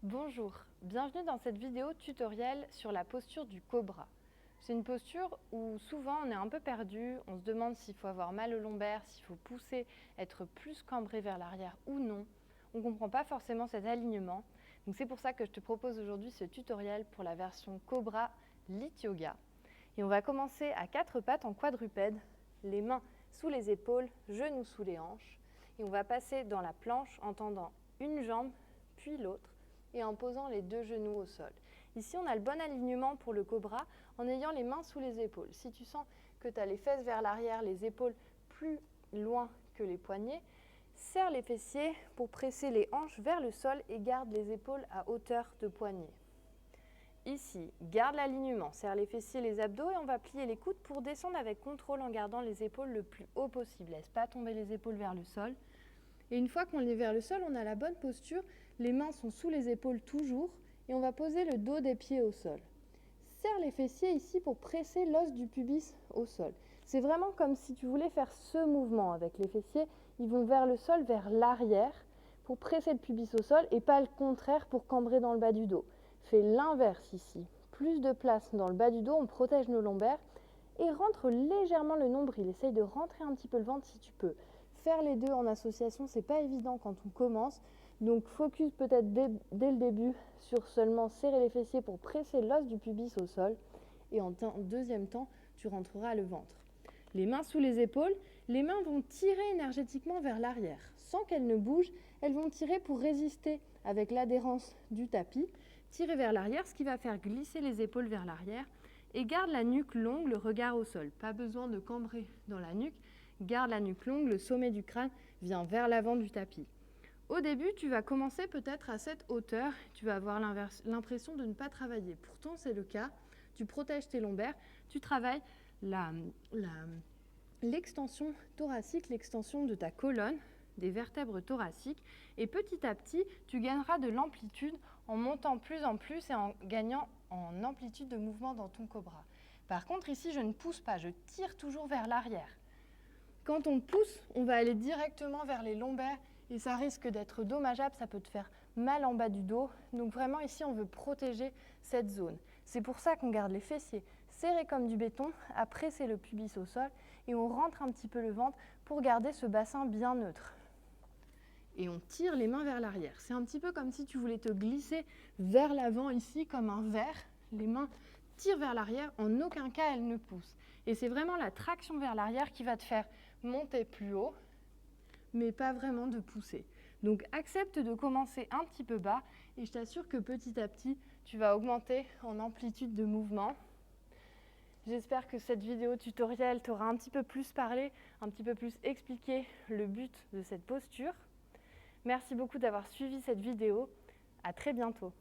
Bonjour, bienvenue dans cette vidéo tutoriel sur la posture du cobra. C'est une posture où souvent on est un peu perdu, on se demande s'il faut avoir mal au lombaire, s'il faut pousser, être plus cambré vers l'arrière ou non. On ne comprend pas forcément cet alignement. Donc c'est pour ça que je te propose aujourd'hui ce tutoriel pour la version Cobra Lit Yoga. Et on va commencer à 4 pattes en quadrupède, les mains sous les épaules, genoux sous les hanches. Et on va passer dans la planche en tendant une jambe puis l'autre et en posant les 2 genoux au sol. Ici, on a le bon alignement pour le cobra en ayant les mains sous les épaules. Si tu sens que tu as les fesses vers l'arrière, les épaules plus loin que les poignets, serre les fessiers pour presser les hanches vers le sol et garde les épaules à hauteur de poignet. Ici, garde l'alignement, serre les fessiers, les abdos et on va plier les coudes pour descendre avec contrôle en gardant les épaules le plus haut possible. Laisse pas tomber les épaules vers le sol. Et une fois qu'on est vers le sol, on a la bonne posture. Les mains sont sous les épaules toujours et on va poser le dos des pieds au sol. Serre les fessiers ici pour presser l'os du pubis au sol. C'est vraiment comme si tu voulais faire ce mouvement avec les fessiers. Ils vont vers le sol, vers l'arrière pour presser le pubis au sol et pas le contraire pour cambrer dans le bas du dos. Fais l'inverse ici. Plus de place dans le bas du dos, on protège nos lombaires et rentre légèrement le nombril. Essaye de rentrer un petit peu le ventre si tu peux. Faire les deux en association, c'est pas évident quand on commence. Donc focus peut-être dès le début sur seulement serrer les fessiers pour presser l'os du pubis au sol. Et en deuxième temps, tu rentreras le ventre. Les mains sous les épaules, les mains vont tirer énergétiquement vers l'arrière. Sans qu'elles ne bougent, elles vont tirer pour résister avec l'adhérence du tapis. Tirer vers l'arrière, ce qui va faire glisser les épaules vers l'arrière. Et garde la nuque longue, le regard au sol. Pas besoin de cambrer dans la nuque. Garde la nuque longue, le sommet du crâne vient vers l'avant du tapis. Au début, tu vas commencer peut-être à cette hauteur. Tu vas avoir l'impression de ne pas travailler. Pourtant, c'est le cas. Tu protèges tes lombaires. Tu travailles l'extension thoracique, l'extension de ta colonne, des vertèbres thoraciques. Et petit à petit, tu gagneras de l'amplitude en montant plus en plus et en gagnant en amplitude de mouvement dans ton cobra. Par contre, ici, je ne pousse pas, je tire toujours vers l'arrière. Quand on pousse, on va aller directement vers les lombaires et ça risque d'être dommageable, ça peut te faire mal en bas du dos. Donc vraiment ici, on veut protéger cette zone. C'est pour ça qu'on garde les fessiers serrés comme du béton, à presser le pubis au sol et on rentre un petit peu le ventre pour garder ce bassin bien neutre. Et on tire les mains vers l'arrière. C'est un petit peu comme si tu voulais te glisser vers l'avant ici comme un verre. Les mains tirent vers l'arrière, en aucun cas elles ne poussent. Et c'est vraiment la traction vers l'arrière qui va te faire monter plus haut, mais pas vraiment de pousser. Donc accepte de commencer un petit peu bas et je t'assure que petit à petit, tu vas augmenter en amplitude de mouvement. J'espère que cette vidéo tutoriel t'aura un petit peu plus parlé, un petit peu plus expliqué le but de cette posture. Merci beaucoup d'avoir suivi cette vidéo. À très bientôt.